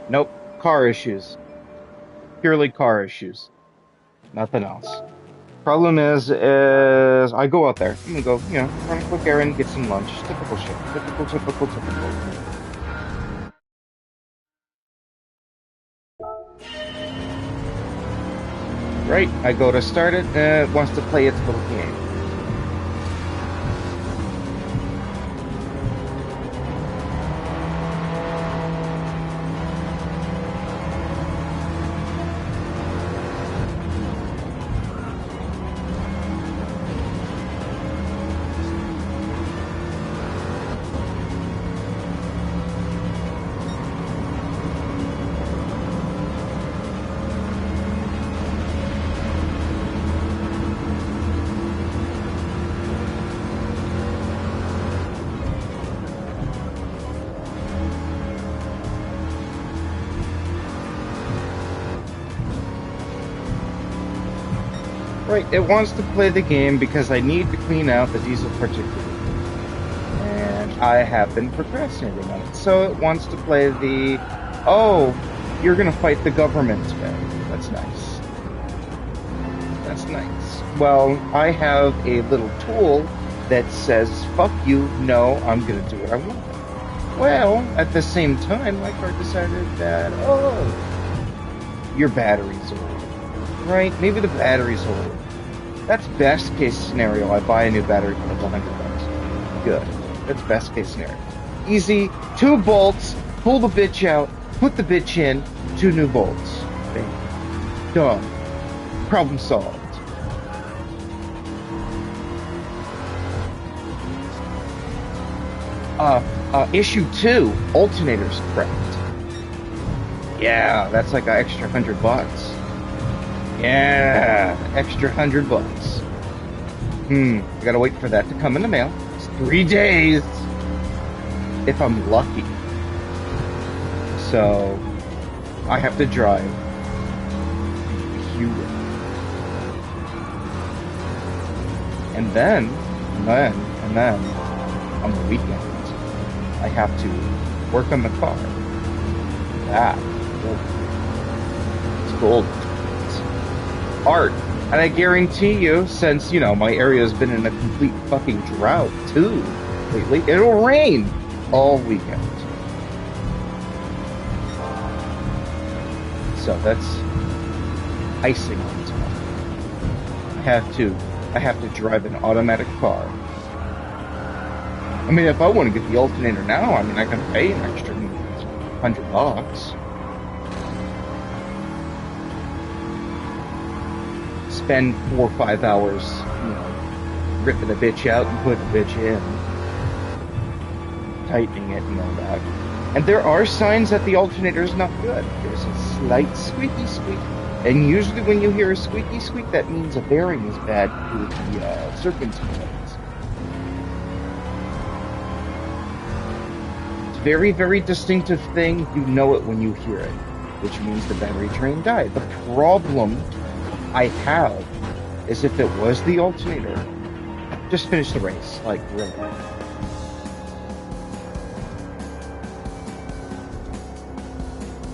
Nope. Car issues. Purely car issues. Nothing else. Problem is I go out there. I'm gonna go, run a quick errand, get some lunch. Typical shit. Typical, typical, typical. Right? I go to start it, and it wants to play its little game. Right, it wants to play the game because I need to clean out the diesel particulate. And I have been procrastinating on it. So it wants to play the, oh, you're gonna fight the government today. That's nice. That's nice. Well, I have a little tool that says, fuck you, no, I'm gonna do what I want. Well, at the same time, my car decided that, oh, your battery's old. Right? Maybe the battery's old. That's best case scenario. I buy a new battery for $100. Good. That's best case scenario. Easy. 2 bolts. Pull the bitch out. Put the bitch in. 2 new bolts. Bam. Done. Problem solved. Issue 2. Alternators cracked. Yeah, that's like an extra $100. Yeah, extra $100. I gotta wait for that to come in the mail. It's 3 days, if I'm lucky. So, I have to drive Hewitt. And then, on the weekend, I have to work on the car. That, it's gold. Art. And I guarantee you, since, my area has been in a complete fucking drought, too, lately, it'll rain all weekend. So that's icing on top. I have to drive an automatic car. I mean, if I want to get the alternator now, I can pay an extra $100. Spend 4 or 5 hours, ripping the bitch out and putting the bitch in, tightening it and all that. And there are signs that the alternator is not good. There's a slight squeaky squeak, and usually when you hear a squeaky squeak, that means a bearing is bad to the serpentine blades. It's a very, very distinctive thing. You know it when you hear it, which means the battery train died. The problem I have is if it was the alternator, just finish the race, like really.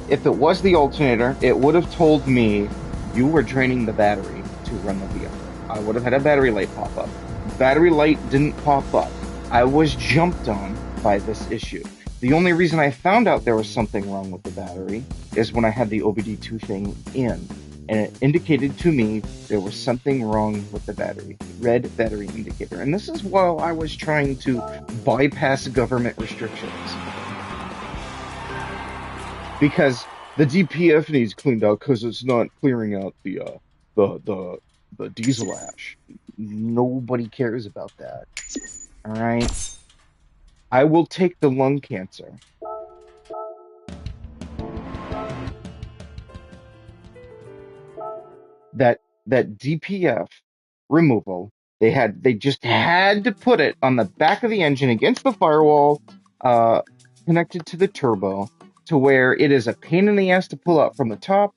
If it was the alternator, it would have told me you were draining the battery to run the vehicle. I would have had a battery light pop up. Battery light didn't pop up. I was jumped on by this issue. The only reason I found out there was something wrong with the battery is when I had the OBD2 thing in. And it indicated to me there was something wrong with the battery. Red battery indicator. And this is while I was trying to bypass government restrictions. Because the DPF needs cleaned out because it's not clearing out the diesel ash. Nobody cares about that. Alright? I will take the lung cancer. That DPF removal, they just had to put it on the back of the engine against the firewall, connected to the turbo, to where it is a pain in the ass to pull out from the top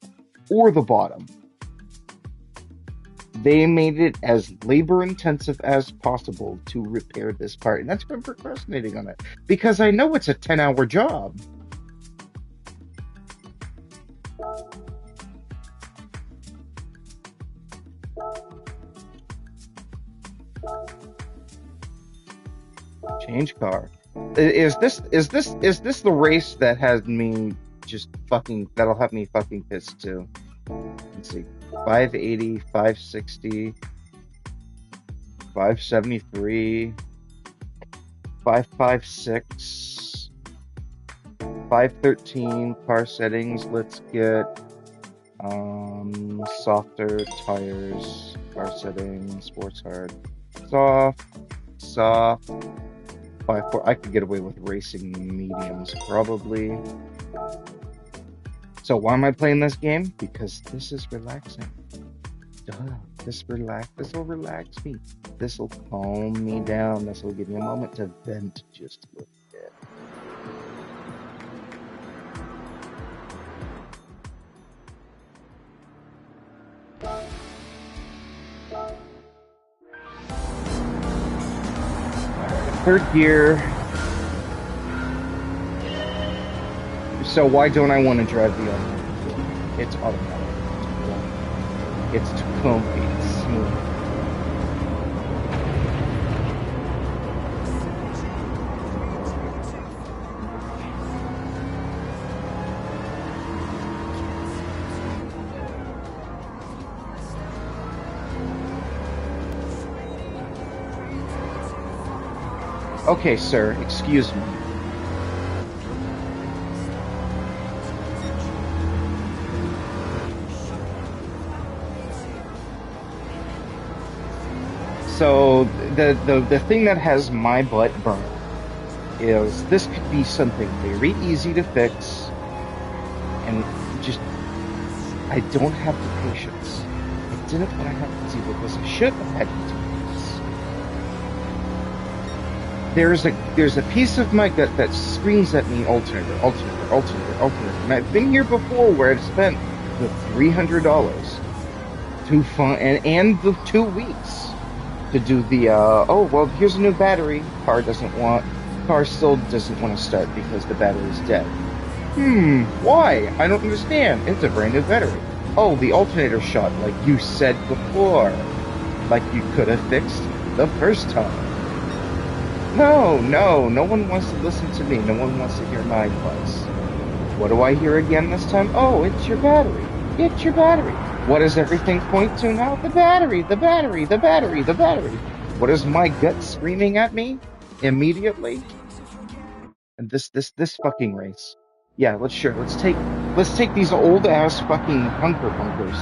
or the bottom. They made it as labor intensive as possible to repair this part, and that's why I'm procrastinating on it, because I know it's a 10-hour job. Change car. Is this the race that has me just fucking, that'll have me fucking pissed too? Let's see. 580, 560, 573, 556, 513 car settings. Let's get softer tires, car settings, sports hard, soft, 5.4. I could get away with racing mediums probably. So why am I playing this game? Because this is relaxing. Duh. This will relax me. This will calm me down. This will give me a moment to vent just a little bit. Third gear. So why don't I want to drive the automatic? It's automatic. It's too comfy. It's smooth. Okay, sir, excuse me. So the thing that has my butt burned is this could be something very easy to fix, and just I don't have the patience. I didn't want to have to deal with this. I should have had to deal with this. There's a piece of my gut that screams at me, alternator. And I've been here before where I've spent the $300 to fun and the 2 weeks to do the oh well, here's a new battery. Car still doesn't want to start because the battery's dead. Why? I don't understand. It's a brand new battery. Oh, the alternator shot, like you said before. Like you could have fixed the first time. No one wants to listen to me. No one wants to hear my advice. What do I hear again this time? Oh, it's your battery. It's your battery. What does everything point to now? The battery. What is my gut screaming at me immediately? And this fucking race. Yeah, let's take these old ass fucking bunker bunkers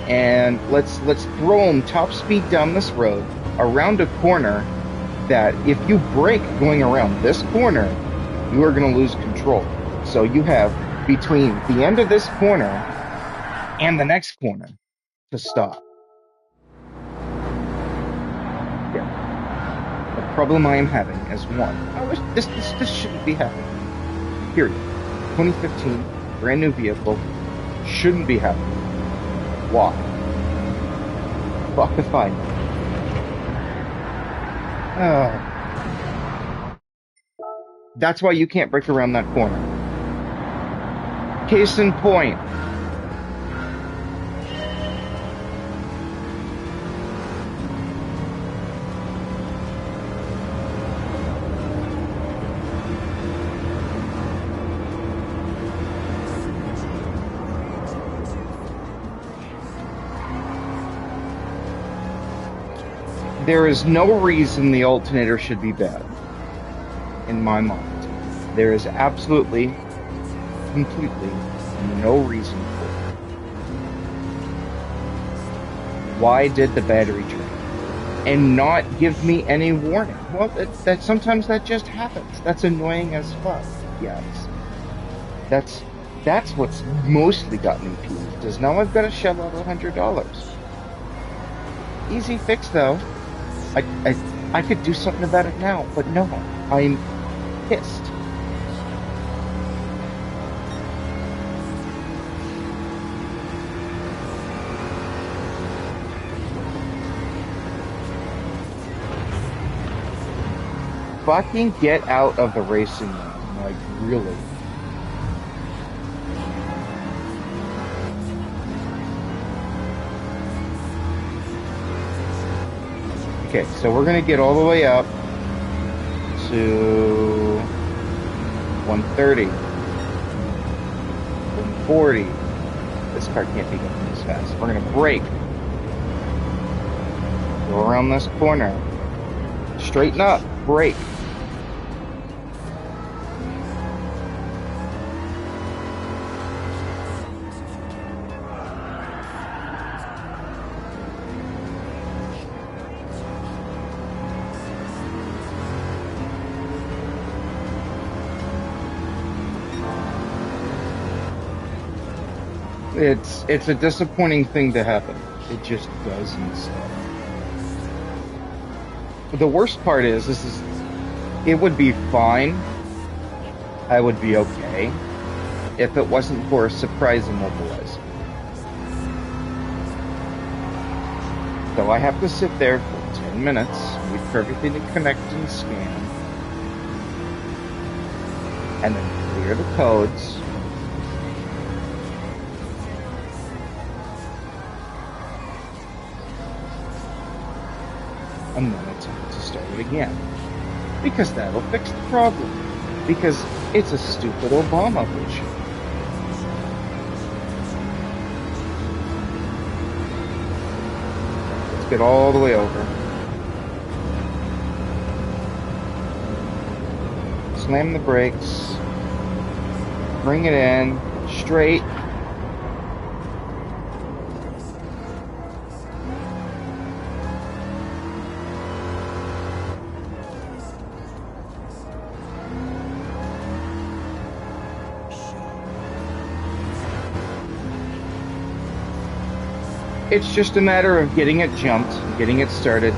and let's throw them top speed down this road around a corner that if you brake going around this corner, you are going to lose control. So you have between the end of this corner and the next corner to stop. Yeah. The problem I am having is one. This shouldn't be happening. Period. 2015, brand new vehicle, shouldn't be happening. Why? Fuck if I know. That's why you can't break around that corner. Case in point. There is no reason the alternator should be bad, in my mind. There is absolutely, completely no reason for it. Why did the battery drain? And not give me any warning? Well, that sometimes that just happens. That's annoying as fuck. Yes. That's what's mostly got me peeved, is now I've got to shell out $100. Easy fix though. I could do something about it now, but no, I'm pissed. fucking get out of the racing lane. Like, really. Okay, so we're gonna get all the way up to 130, 140. This car can't be going this fast. We're gonna brake. Go around this corner. Straighten up. Brake. It's a disappointing thing to happen. It just doesn't stop. The worst part is, it would be fine. I would be okay if it wasn't for a surprise immobilizer. So I have to sit there for 10 minutes, wait for everything to connect and scan, and then clear the codes. And then attempt to start it again. Because that'll fix the problem. Because it's a stupid Obama bullshit. Let's get all the way over. Slam the brakes. Bring it in. Straight. It's just a matter of getting it jumped, getting it started,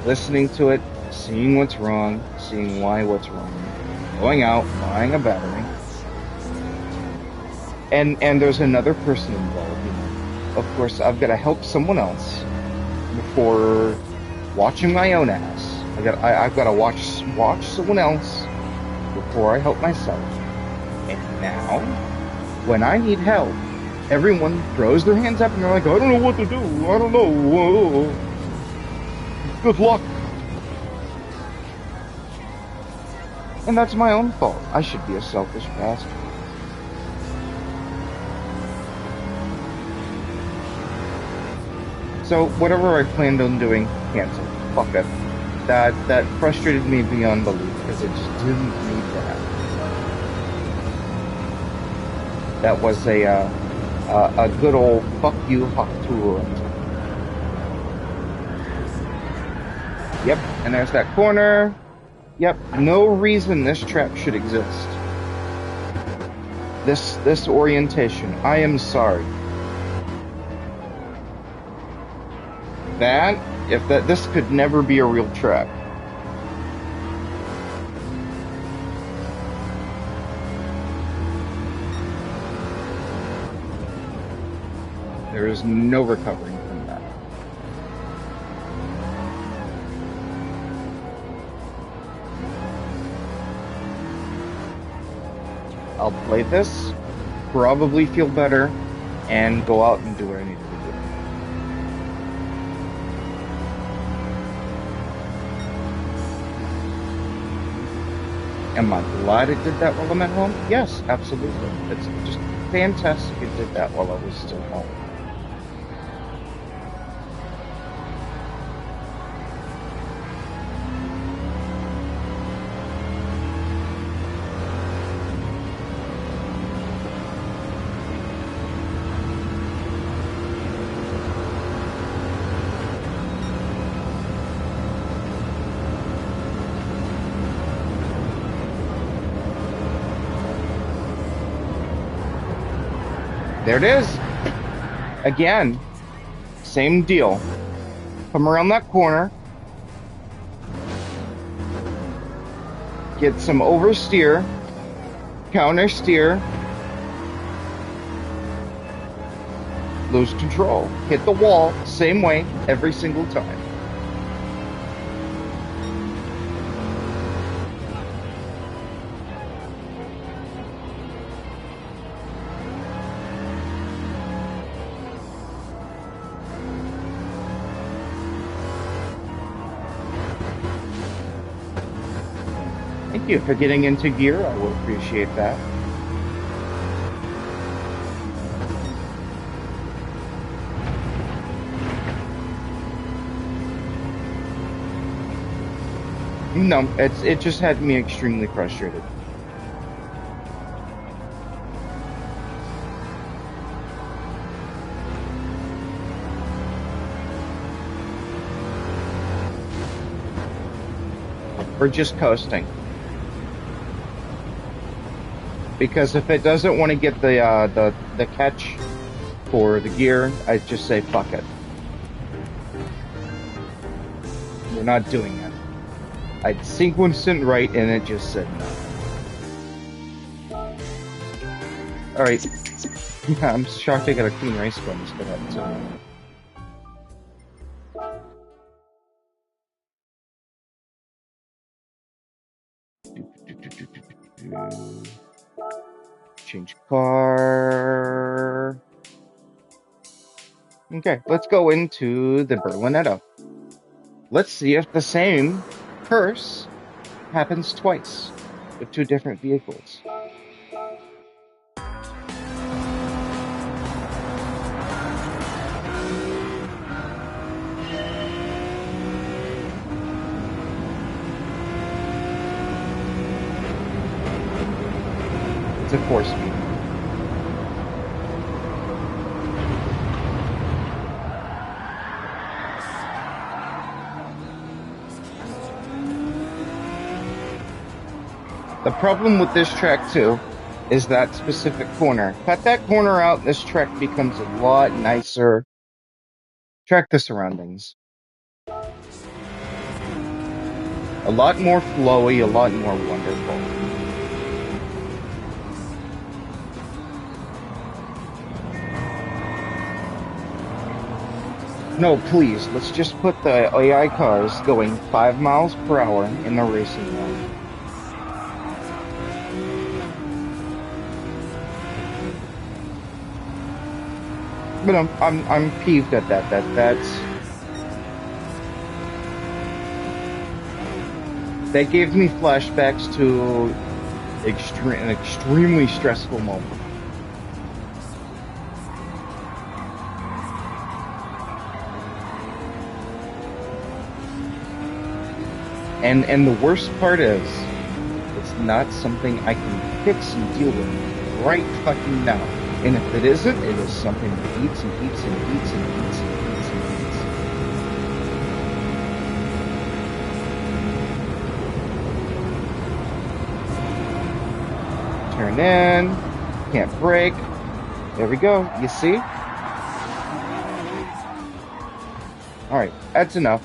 listening to it, seeing what's wrong, seeing what's wrong, going out, buying a battery. And there's another person involved. You know. Of course, I've got to help someone else before watching my own ass. I've got to watch someone else before I help myself. And now, when I need help, everyone throws their hands up and they're like, I don't know what to do. I don't know. Good luck. And that's my own fault. I should be a selfish bastard. So whatever I planned on doing, canceled. Fuck it. That frustrated me beyond belief because it just didn't need that. That was a good old fuck you hot tour. Yep, and there's that corner. Yep, no reason this track should exist. This orientation, I am sorry. This could never be a real track. There is no recovering from that. I'll play this, probably feel better, and go out and do what I need to do. Am I glad it did that while I'm at home? Yes, absolutely. It's just fantastic it did that while I was still home. There it is. Again, same deal. Come around that corner. Get some oversteer. Counter steer. Lose control. Hit the wall. Same way every single time. you for getting into gear. I will appreciate that. No, it just had me extremely frustrated. We're just coasting. Because if it doesn't want to get the catch for the gear, I just say fuck it. We're not doing it. I'd sequenced it right and it just said no. Alright. I'm shocked I got a clean race bonus for that too. Change car. Okay, let's go into the Berlinetta. Let's see if the same curse happens twice with two different vehicles. It's a force feed. The problem with this track too is that specific corner. Cut that corner out, this track becomes a lot nicer. Track the surroundings. A lot more flowy, a lot more wonderful. No, please, let's just put the AI cars going 5 miles per hour in the racing lane. But I'm peeved at that. That gave me flashbacks to an extremely stressful moment. And the worst part is, it's not something I can fix and deal with right fucking now. And if it isn't, it is something that eats and eats and eats and eats and eats and eats. Turn in, can't brake. There we go, you see? Alright, that's enough.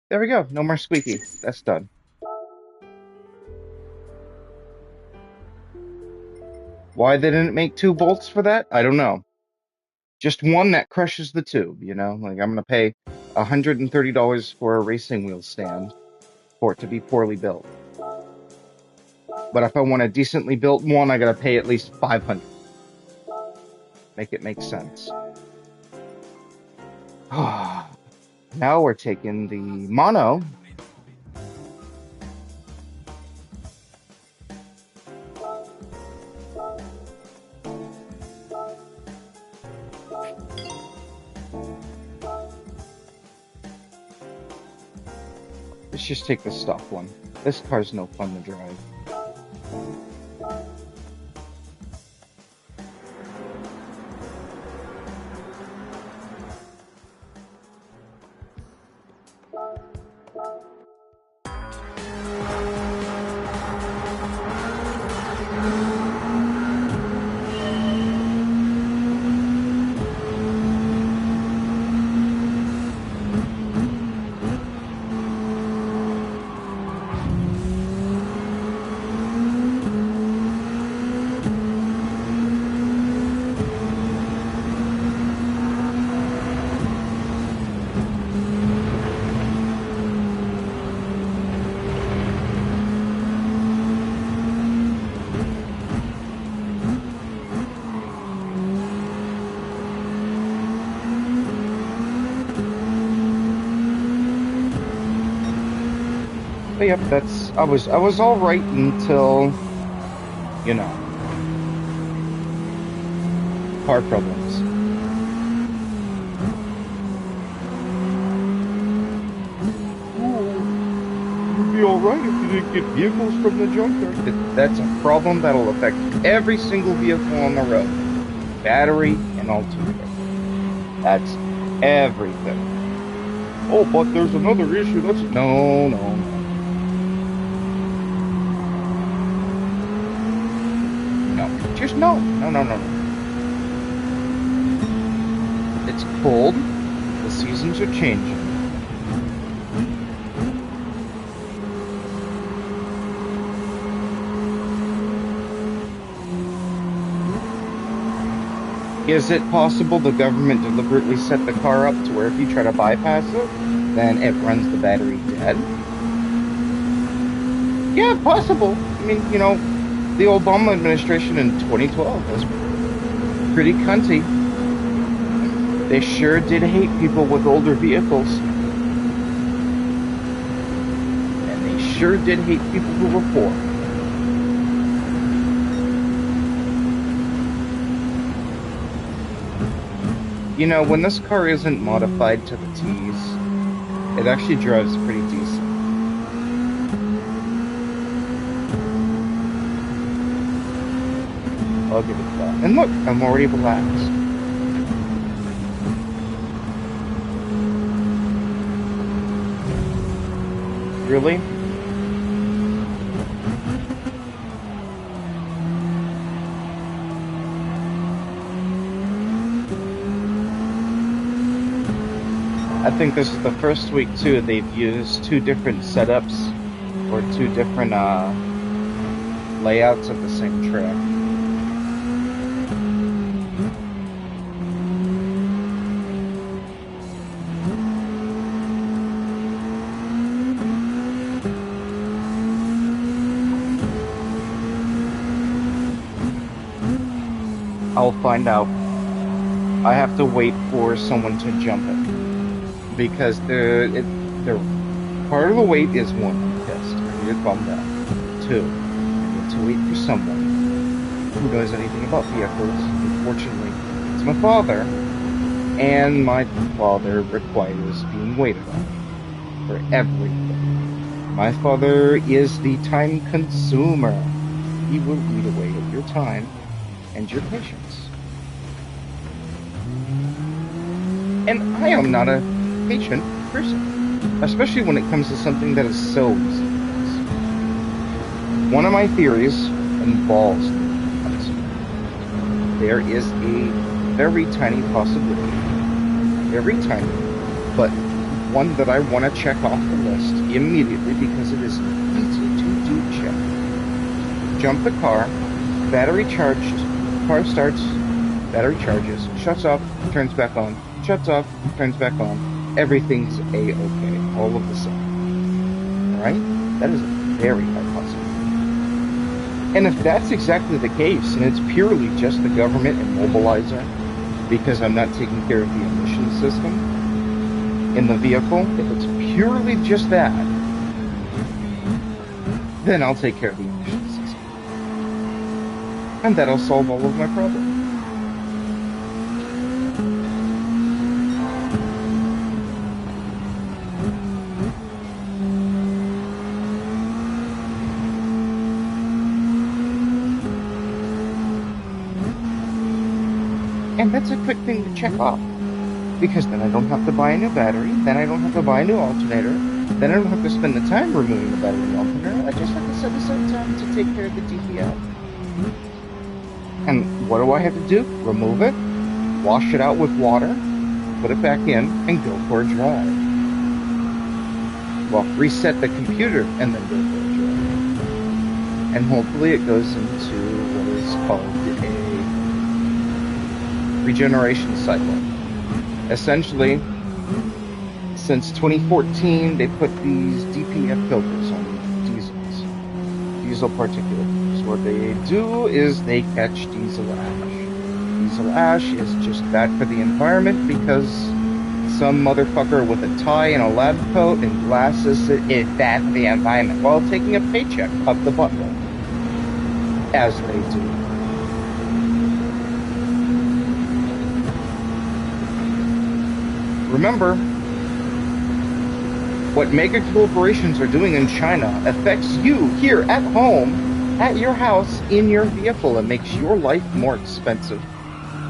There we go, no more squeaky. That's done. Why they didn't make 2 bolts for that? I don't know. Just one that crushes the tube, you know? Like, I'm gonna pay $130 for a racing wheel stand for it to be poorly built. But if I want a decently built one, I gotta pay at least $500. Make it make sense. Now we're taking the mono. Let's just take the stock one. This car's no fun to drive. But yep, I was all right until, you know, car problems. You'd be all right if you didn't get vehicles from the junkyard. That's a problem that'll affect every single vehicle on the road, battery and alternator. That's everything. Oh, but there's another issue. That's no. Just no. It's cold. The seasons are changing. Is it possible the government deliberately set the car up to where if you try to bypass it, then it runs the battery dead? Yeah, possible. I mean, you know, the Obama administration in 2012 was pretty cunty. They sure did hate people with older vehicles. And they sure did hate people who were poor. You know, when this car isn't modified to the T's, it actually drives pretty decent. I'll give it that. And look, I'm already relaxed. Really? I think this is the first week, too, they've used two different setups or two different layouts of the same track. I'll find out. I have to wait for someone to jump it. Because part of the wait is one, I'm pissed. I need to calm down. Two, I need to wait for someone who knows anything about vehicles. Unfortunately, it's my father. And my father requires being waited on for everything. My father is the time consumer. He will eat away at your time and your patience. And I am not a patient person, especially when it comes to something that is so easy. One of my theories involves there is a very tiny possibility, very tiny, but one that I want to check off the list immediately because it is easy to do check. Jump the car, battery charged, car starts, battery charges, shuts off, turns back on, shuts off, turns back on. Everything's A-okay, all of a sudden. Alright? That is a very high possibility. And if that's exactly the case, and it's purely just the government immobilizer, because I'm not taking care of the emission system in the vehicle, if it's purely just that, then I'll take care of the emission system. And that'll solve all of my problems. And that's a quick thing to check off. Because then I don't have to buy a new battery, then I don't have to buy a new alternator, Then I don't have to spend the time removing the battery opener. I just have to set aside time to take care of the DPF. And what do I have to do? Remove it, wash it out with water, put it back in, and go for a drive. Well, reset the computer and then go for a drive. And hopefully it goes into what is called a regeneration cycle. Essentially, since 2014, they put these DPF filters on diesels, diesel particulates. What they do is they catch diesel ash. Diesel ash is just bad for the environment because some motherfucker with a tie and a lab coat and glasses is bad for the environment while taking a paycheck up the butt, as they do. Remember, what mega corporations are doing in China affects you here at home, at your house, in your vehicle, and makes your life more expensive,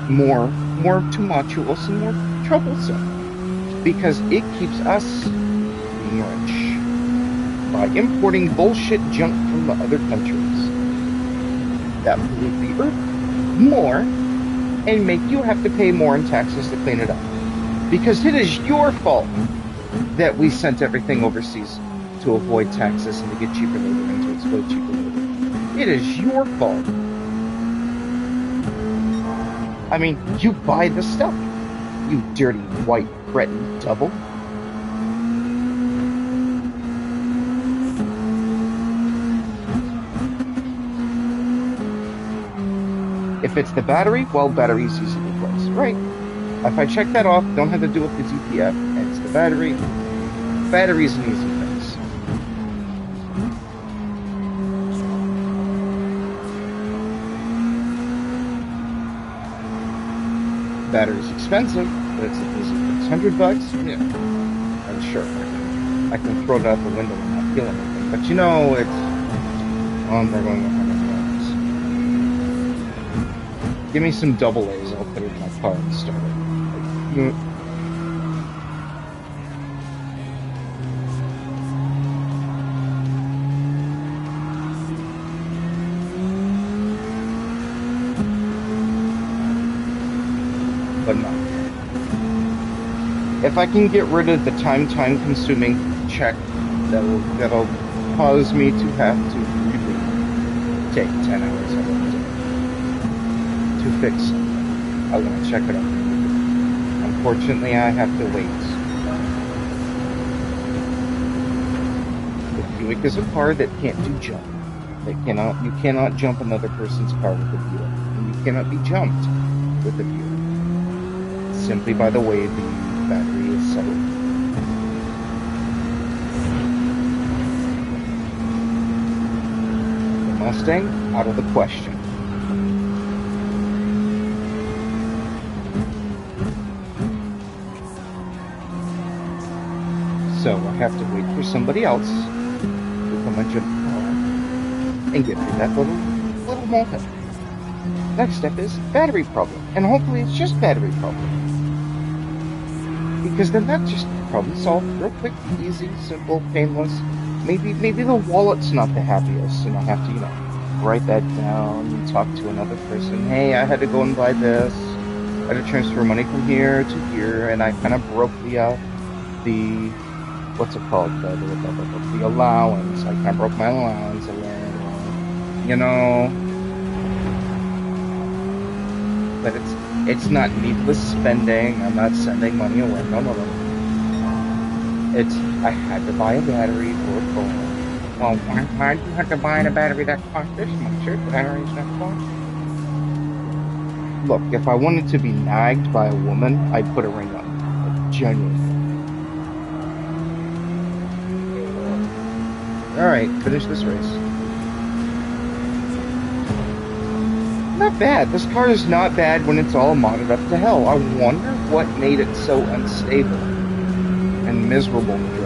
more tumultuous, and more troublesome. Because it keeps us being rich by importing bullshit junk from the other countries that pollute the earth more and make you have to pay more in taxes to clean it up. Because it is your fault that we sent everything overseas to avoid taxes and to get cheaper labor and to exploit cheaper labor. It is your fault. I mean, you buy the stuff, you dirty white Breton double. If it's the battery, well, battery's easy to replace, right? If I check that off, don't have to do with the DPF, and it's the battery. Battery's an easy fix. Battery's expensive, but it's an easy fix. $100? Yeah. I'm sure. I can throw it out the window and not feel anything. But you know, it's... Oh, they're going $100. Give me some double A's, I'll put it in my car and start it. But no. If I can get rid of the time-consuming check that'll cause me to have to really take 10 hours out of the day to fix something, I want to check it out. Unfortunately, I have to wait. The Buick is a car that can't do jump. You cannot jump another person's car with a Buick. And you cannot be jumped with a Buick. Simply by the way the battery is set up. The Mustang, out of the question. So I have to wait for somebody else to come and jump the car and get me that little moped. Next step is battery problem, and hopefully it's just battery problem. Because then that's just problem solved real quick, easy, simple, painless. Maybe the wallet's not the happiest, and I have to, write that down and talk to another person. Hey, I had to go and buy this. I had to transfer money from here to here, and I kind of broke the what's it called? The allowance. I kind of broke my allowance a little, But it's not needless spending. I'm not sending money away. No. It's, I had to buy a battery for a phone. Well, why do you have to buy a battery that costs this much? Your battery's not cost. Look, if I wanted to be nagged by a woman, I'd put a ring on. Like, genuinely. Alright, finish this race. Not bad. This car is not bad when it's all modded up to hell. I wonder what made it so unstable and miserable to drive.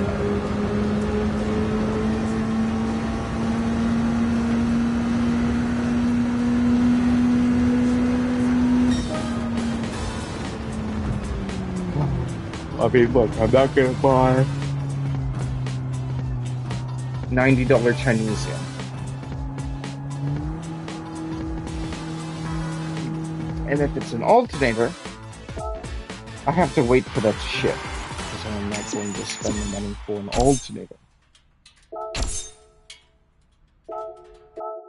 I mean, look, I'm not gonna buy $90 Chinese yen. And if it's an alternator, I have to wait for that to ship, because I'm not going to spend the money for an alternator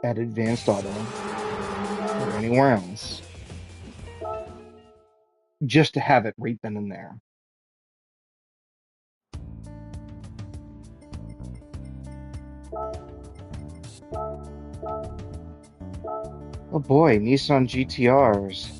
at Advanced Auto or anywhere else, just to have it right then and there. Oh boy, Nissan GTRs.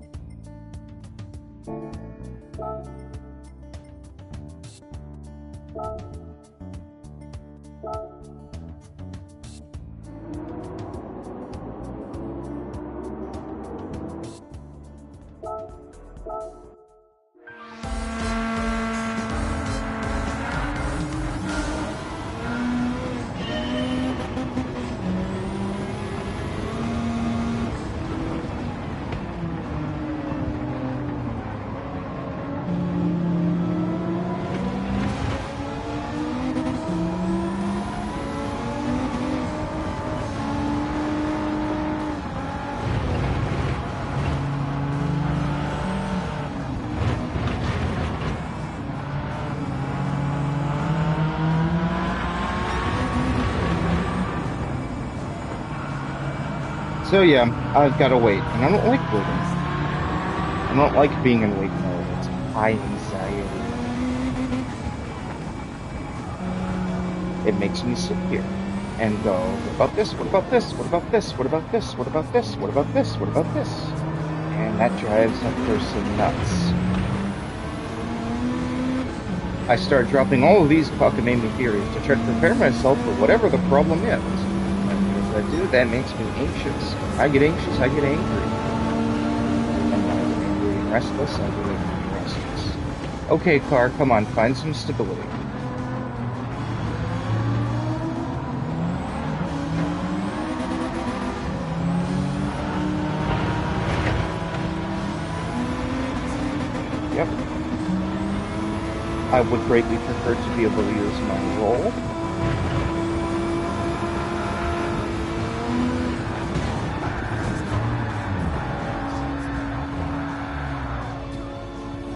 So yeah, I've got to wait, and I don't like waiting. I don't like being in wait mode. It's high anxiety. It makes me sit here and go, what about this? What about this? What about this? What about this? What about this? What about this? What about this? And that drives a person nuts. I start dropping all of these cockamamie theories to try to prepare myself for whatever the problem is. I do, that makes me anxious. I get anxious, I get angry. And when I get angry and restless, I get angry and restless. Okay, car, come on, find some stability. Yep. I would greatly prefer to be able to use my roll.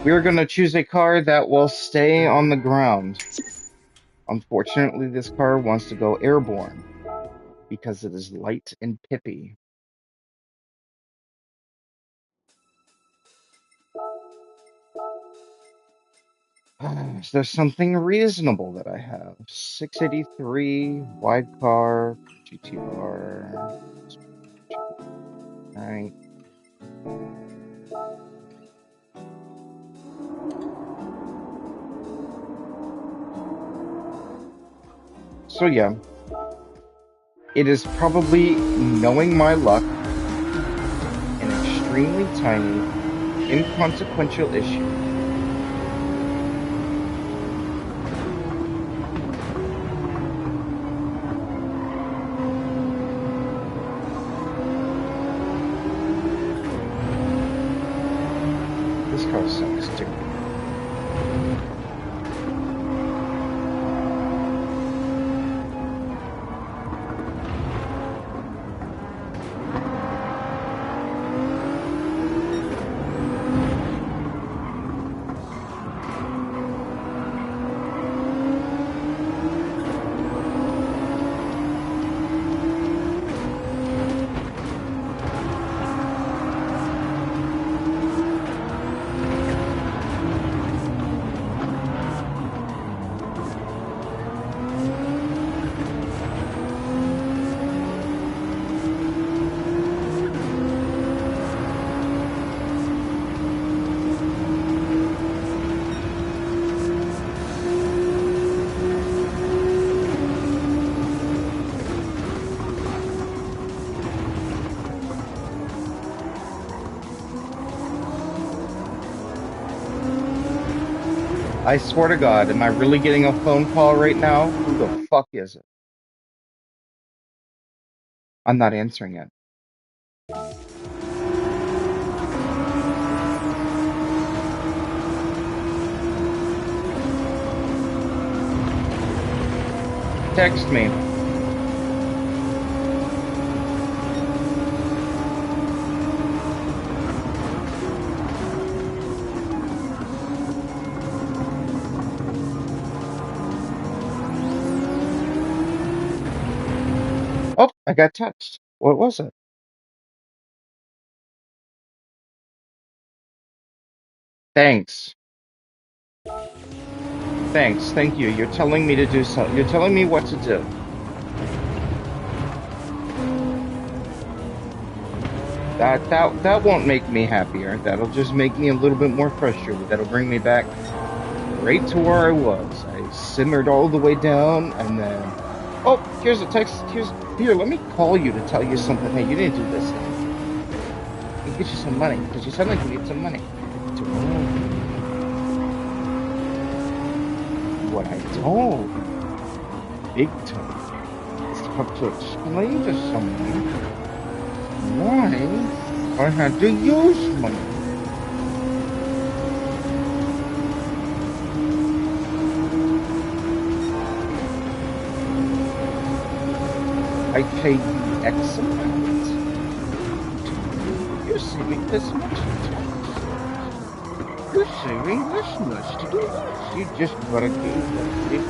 We're going to choose a car that will stay on the ground. Unfortunately, this car wants to go airborne because it is light and pippy. Is there something reasonable that I have? 683, wide car, GTR. Alright. So yeah, it is probably, knowing my luck, an extremely tiny, inconsequential issue. This car sucks too. I swear to God, am I really getting a phone call right now? Who the fuck is it? I'm not answering it. Text me. I got text. What was it? Thanks. Thanks. Thank you. You're telling me to do something. You're telling me what to do. That won't make me happier. That'll just make me a little bit more frustrated. That'll bring me back right to where I was. I simmered all the way down, and then, oh, here's a text. Here. Let me call you to tell you something. Hey, you didn't do this thing. Let me get you some money because you said like you need some money. What I told, big time, is to have to explain to someone why I had to use money. I pay you X amount. You're saving this much in tax. You're saving this much to do this. You just gotta do this.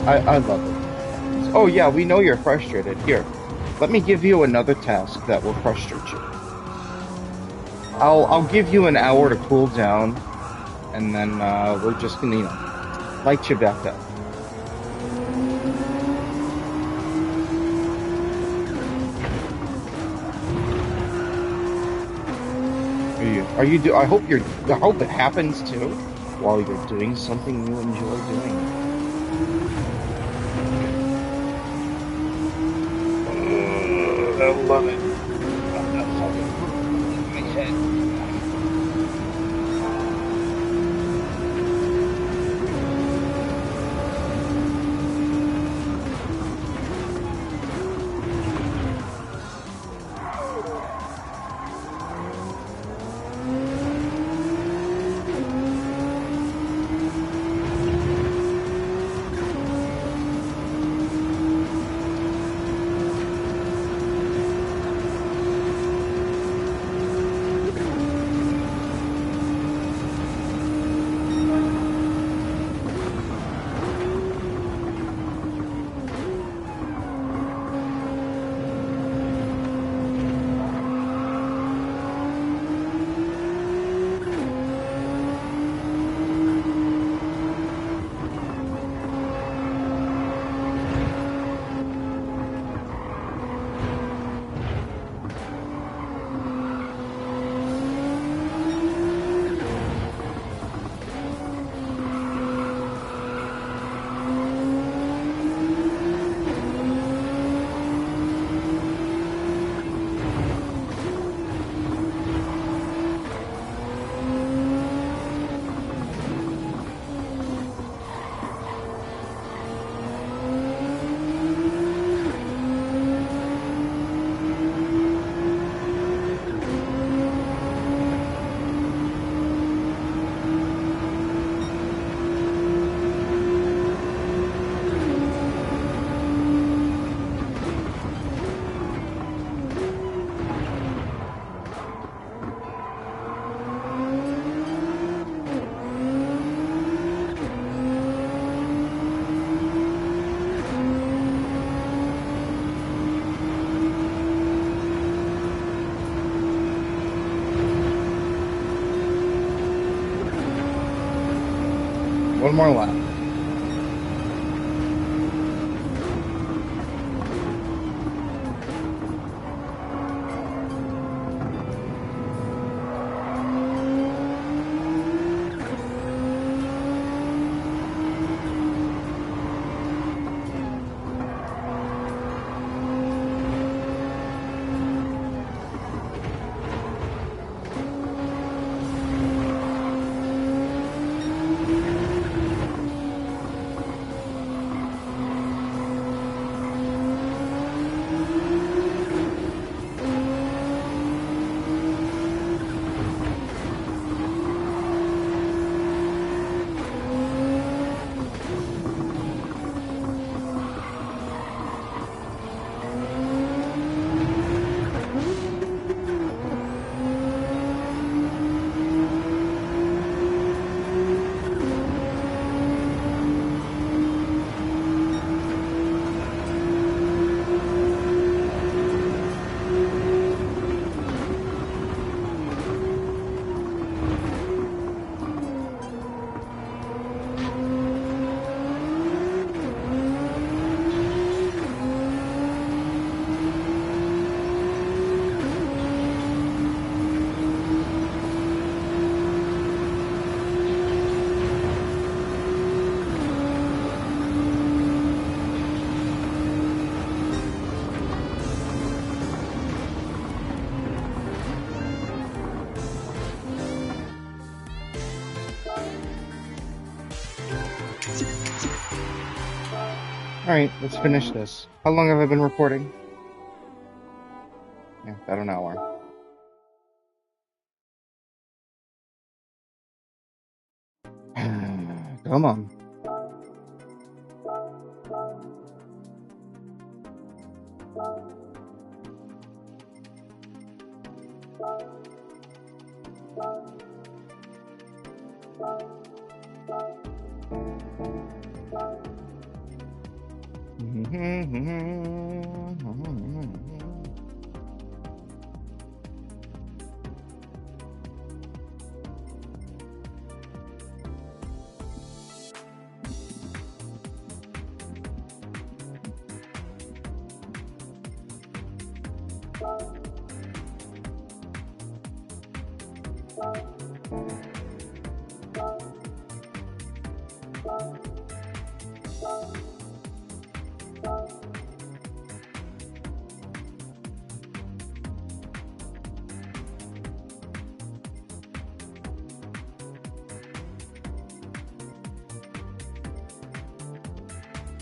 I love it. Oh yeah, we know you're frustrated. Here, let me give you another task that will frustrate you. I'll give you an hour to cool down, and then we're just gonna, light you back up. I hope I hope it happens too, while you're doing something you enjoy doing. I love it. That fucking hurt in my head. One more lap. Alright, let's finish this. How long have I been recording? Yeah, about an hour. Come on.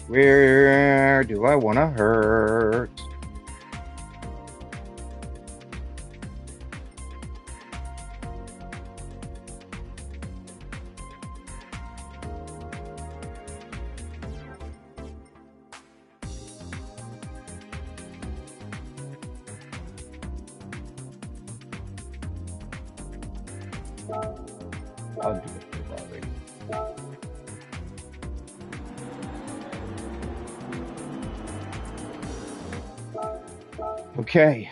Where do I want to hurt? I'll do it for Bobby. Okay.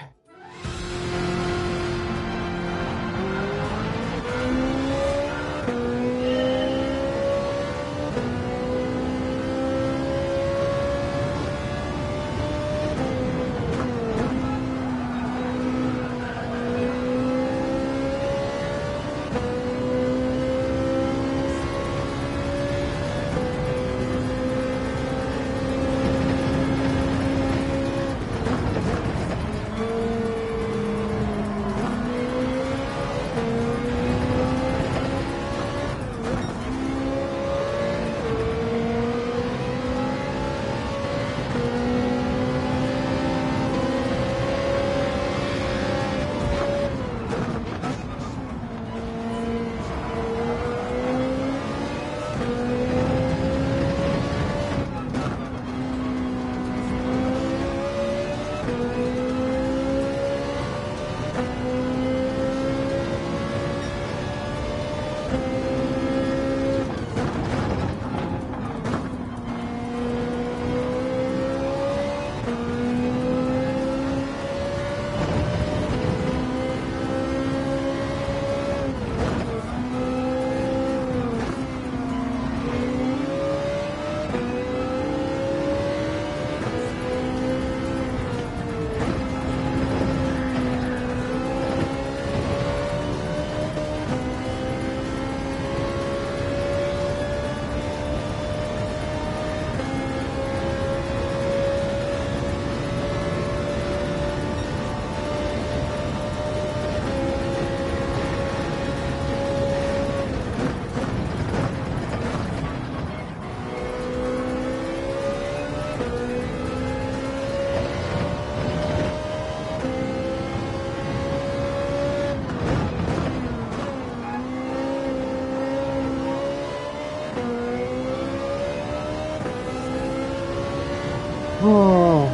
Oh.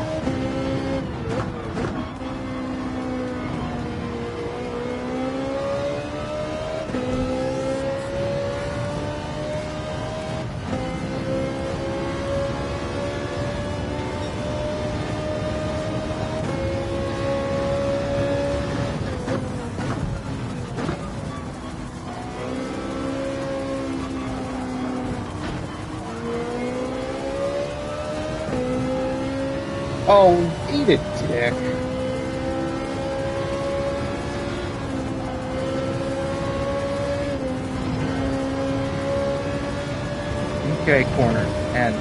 Oh, eat it, dick. Okay, corner. And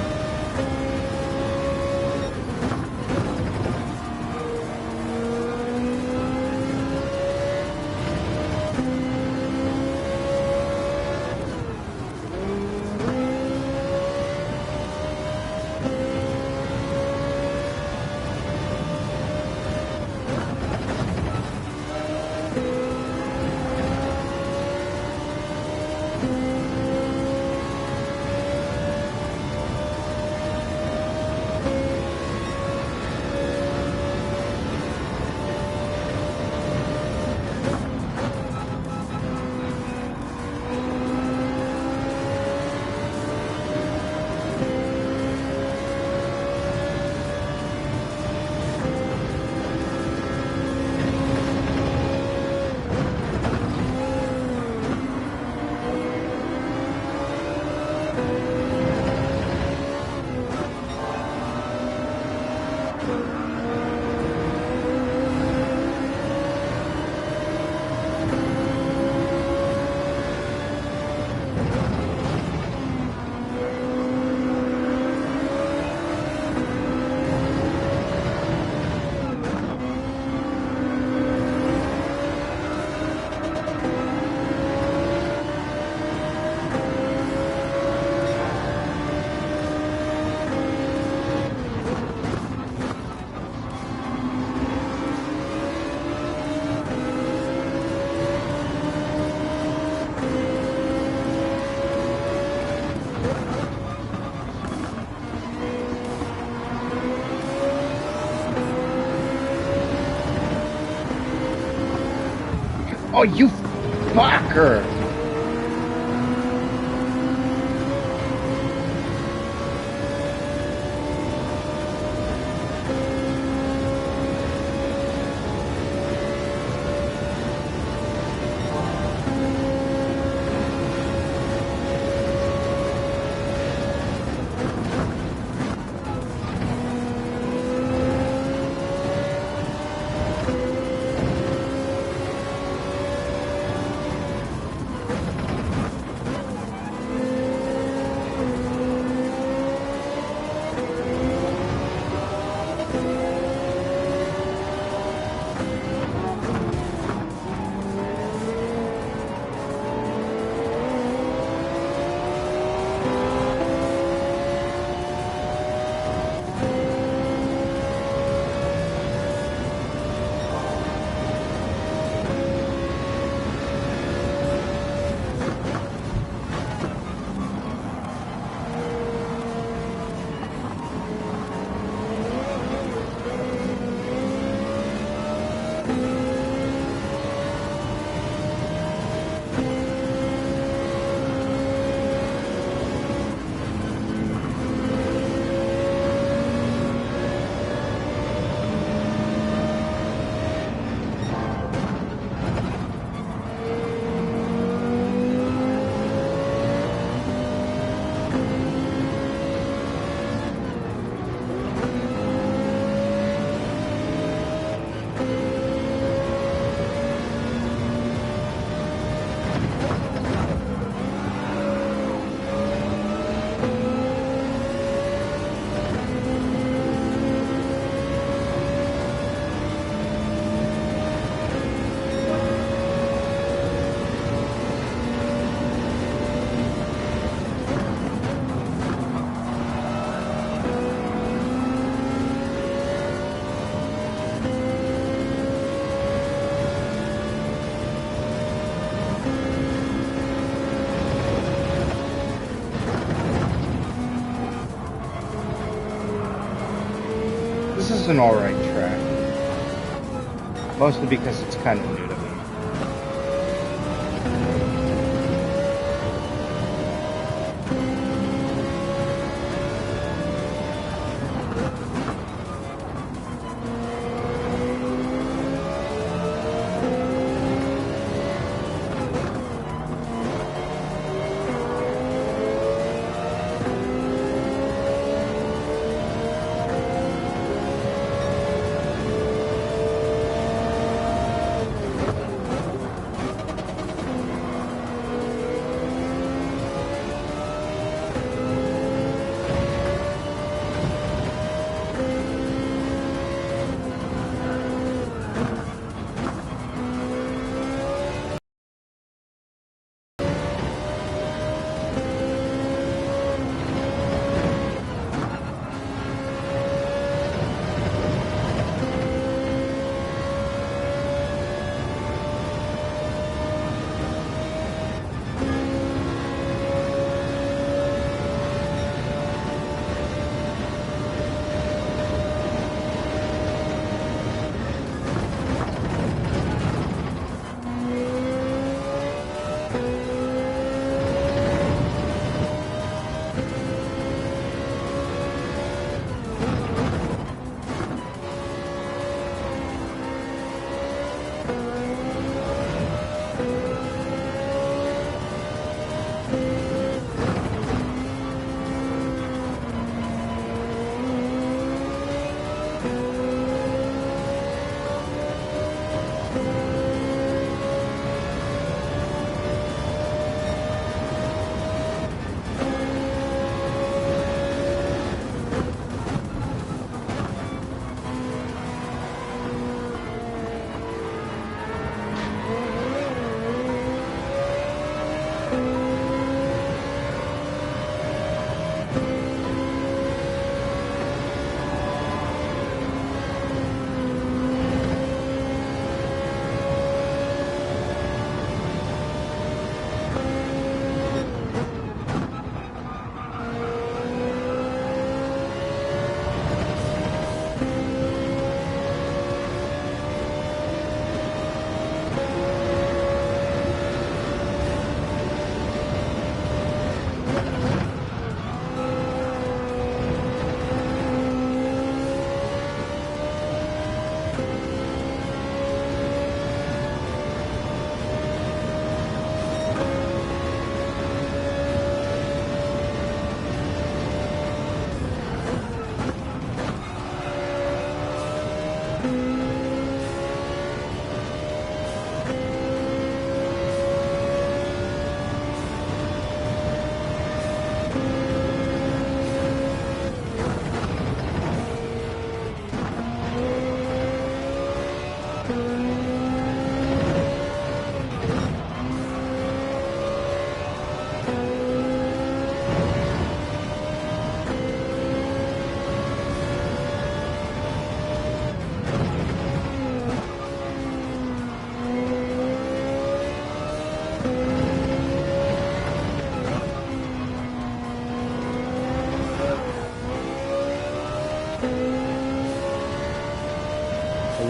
Oh, you fucker! This is an alright track. Mostly because it's kind of new to me.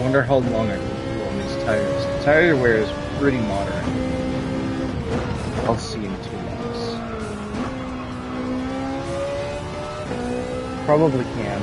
wonder how long I can do on these tires. The tire wear is pretty moderate. I'll see in 2 months. Probably can.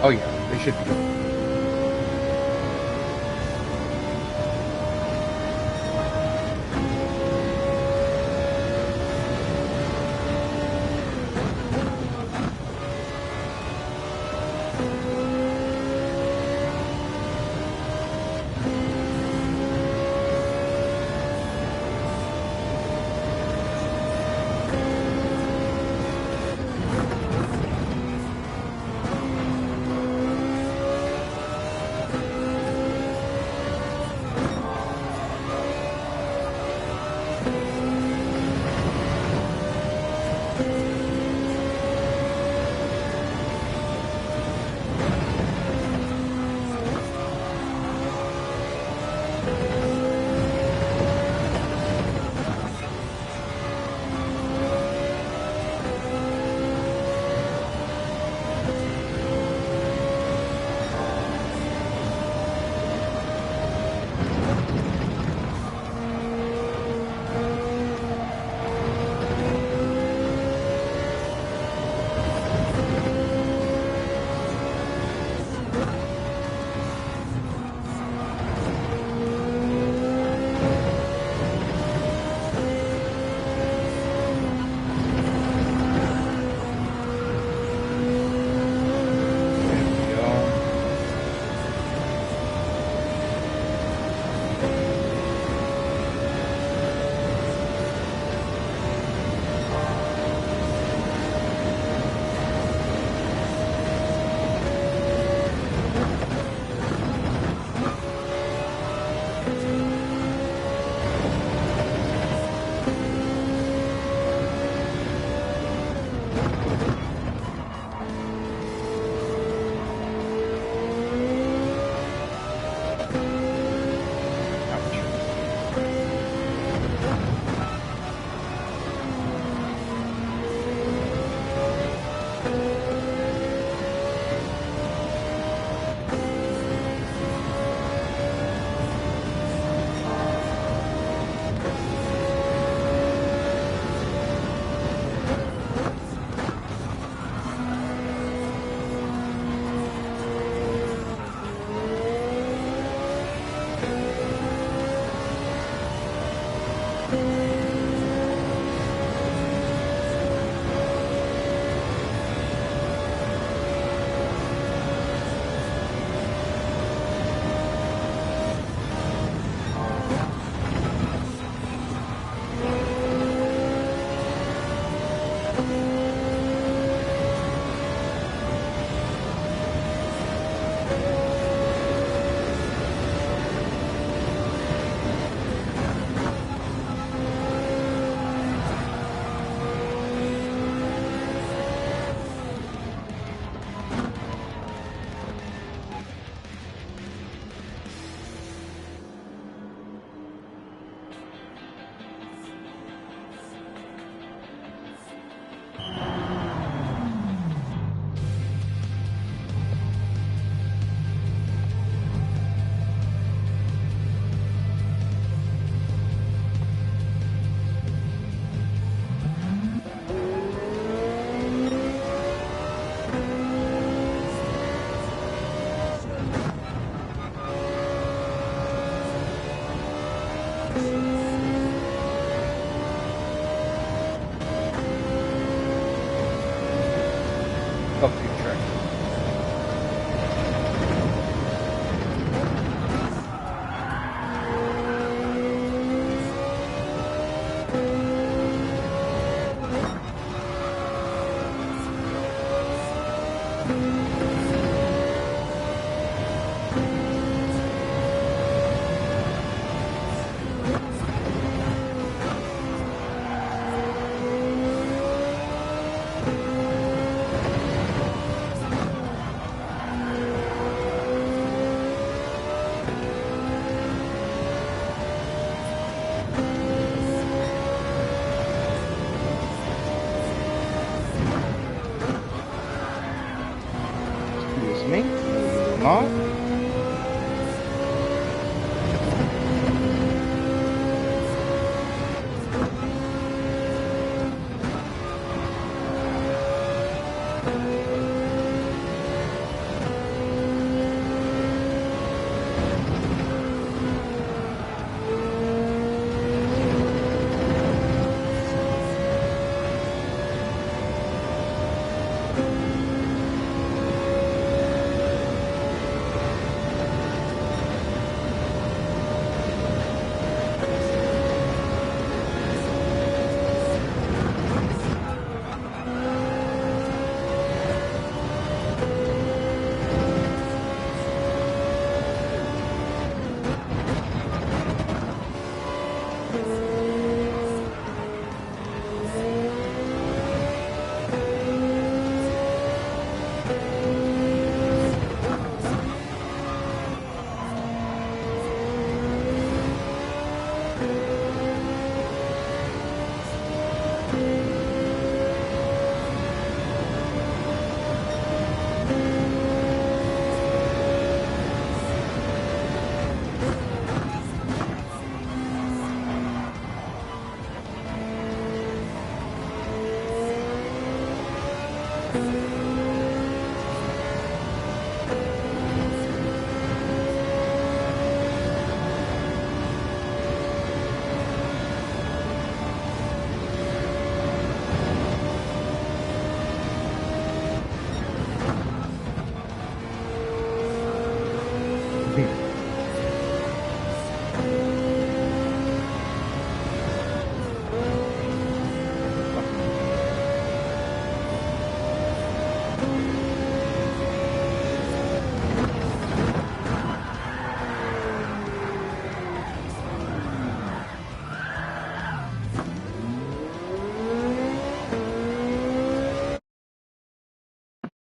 Oh yeah, they should be.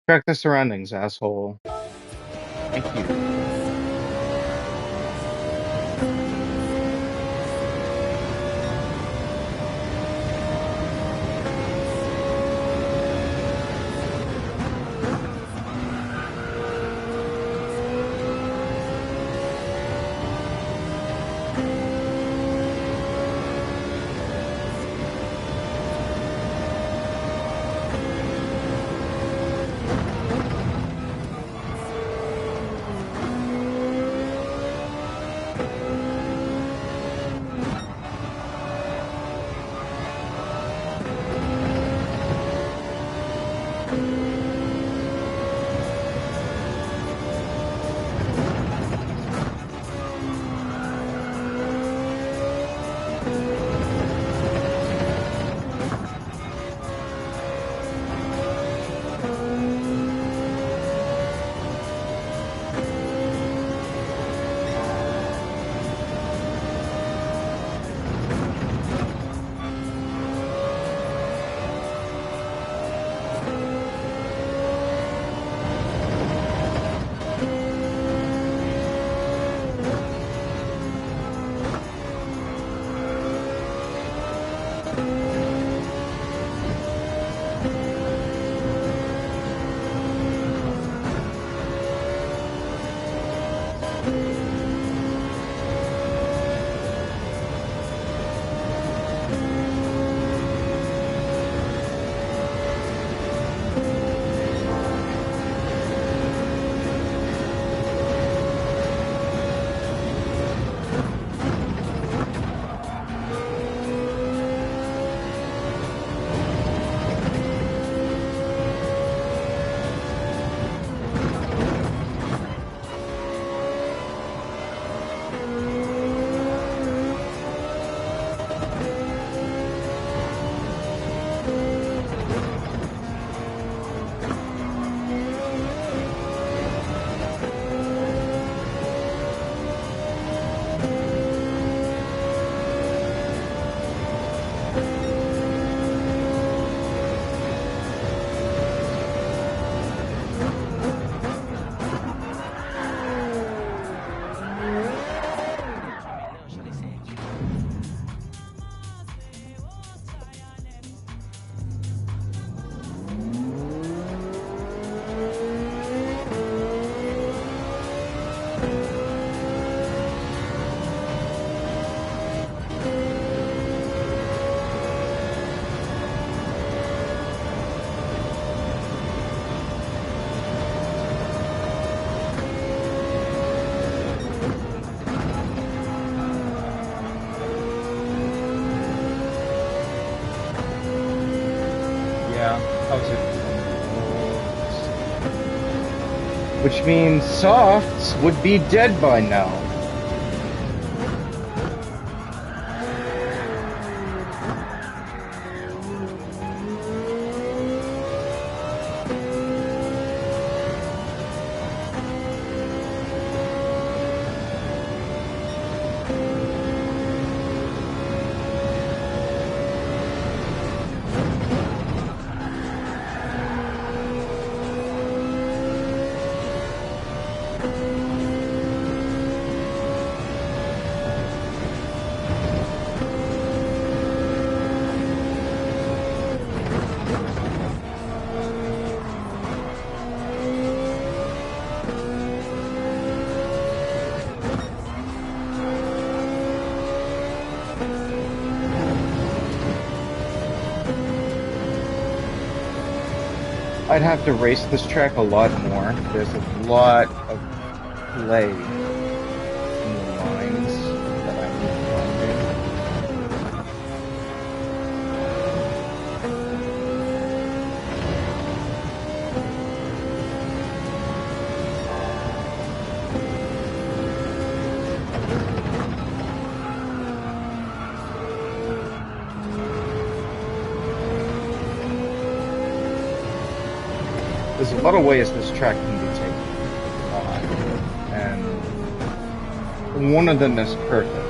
Check the surroundings, asshole. Thank you. Yeah, how's it going? Which means softs would be dead by now. I'd have to race this track a lot more. There's a lot of play in the lines that I need to find in. There's a lot of ways this track can be taken, and one of them is perfect.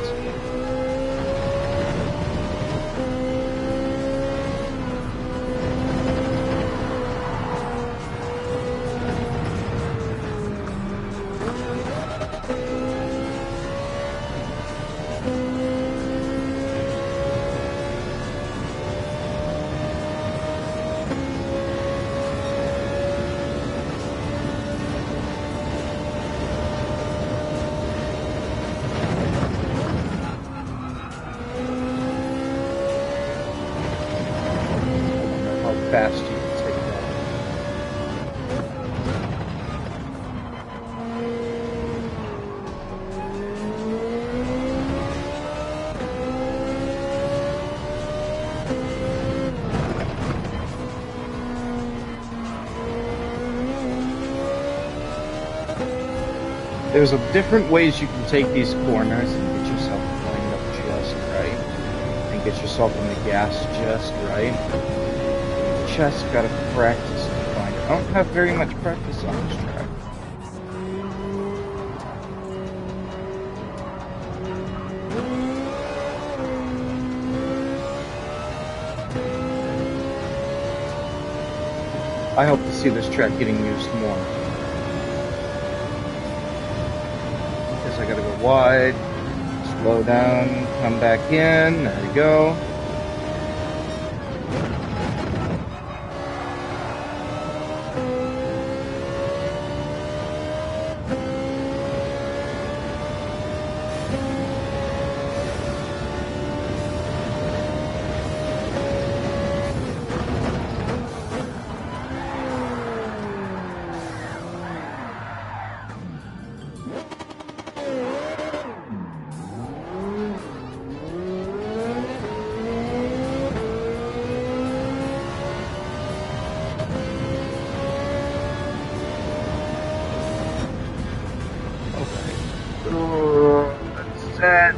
Fast you can take that. There's different ways you can take these corners and get yourself lined up just right, and get yourself in the gas just right. Just gotta practice to find it. I don't have very much practice on this track. I hope to see this track getting used more. Because I gotta go wide, slow down, come back in, there we go. Set.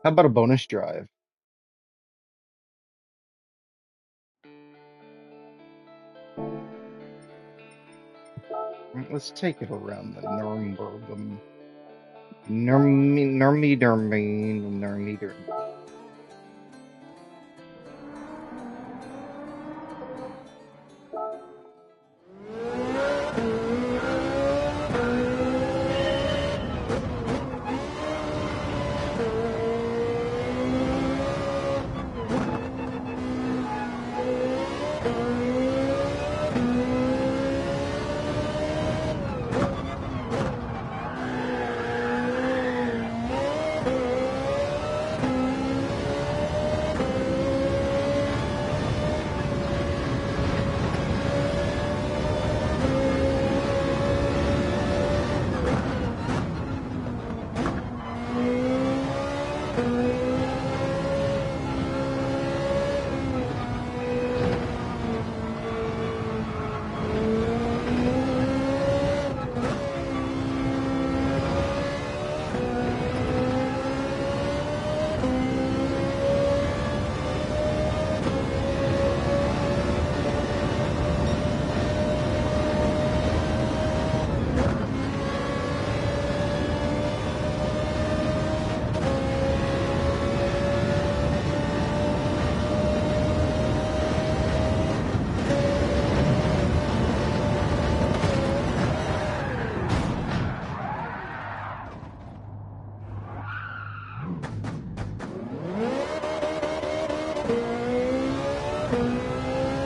How about a bonus drive? Let's take it around the Nuremberg. Nuremberg.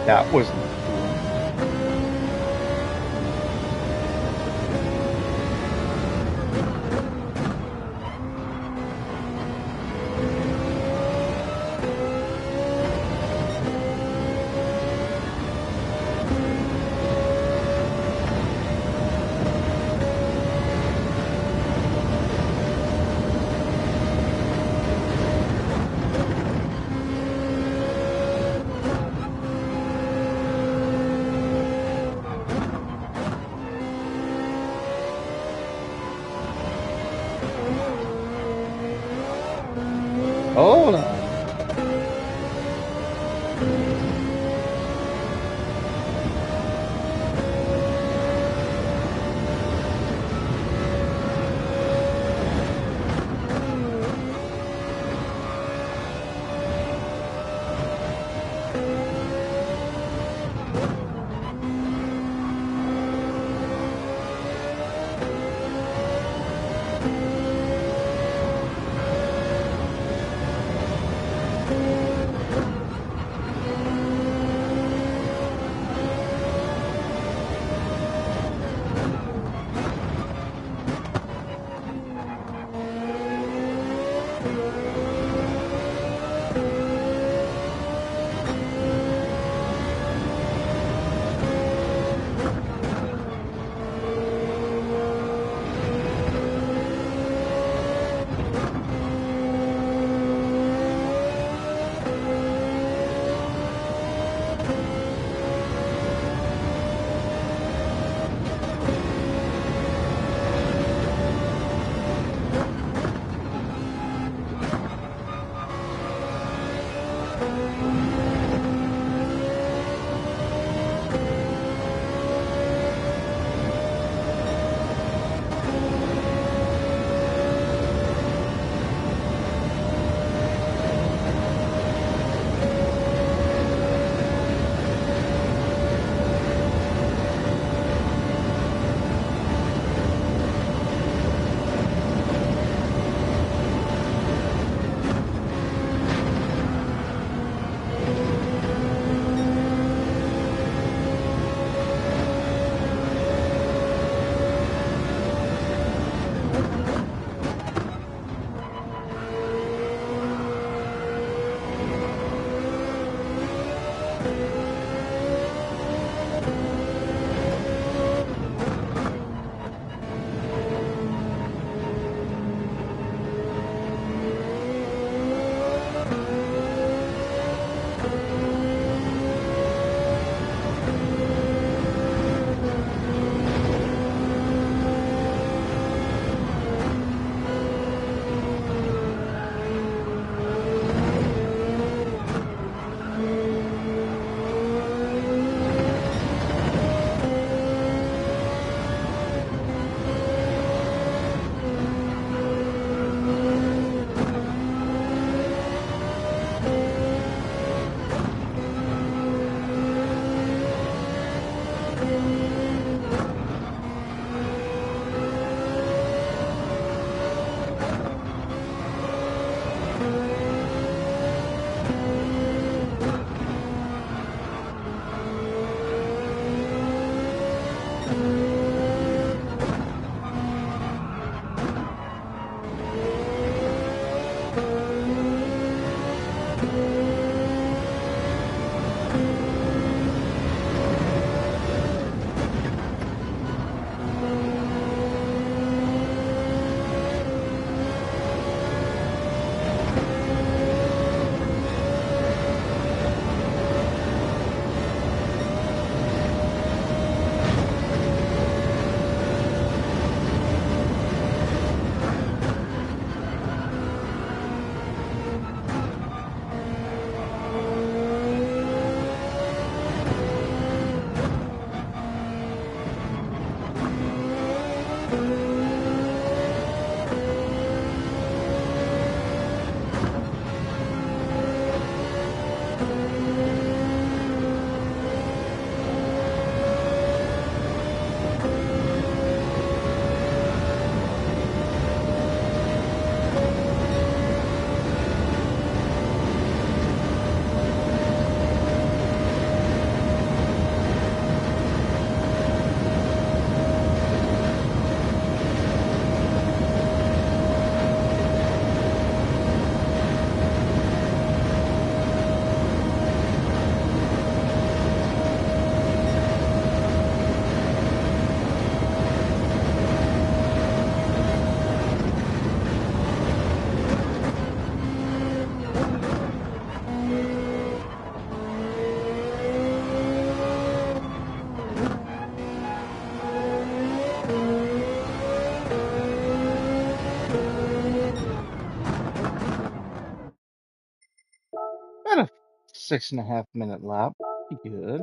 That wasn't cool. Hold on. 6.5 minute lap. Pretty good.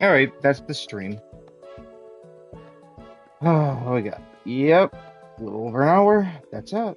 All right, that's the stream. Oh, what we got? Yep, a little over an hour. That's it.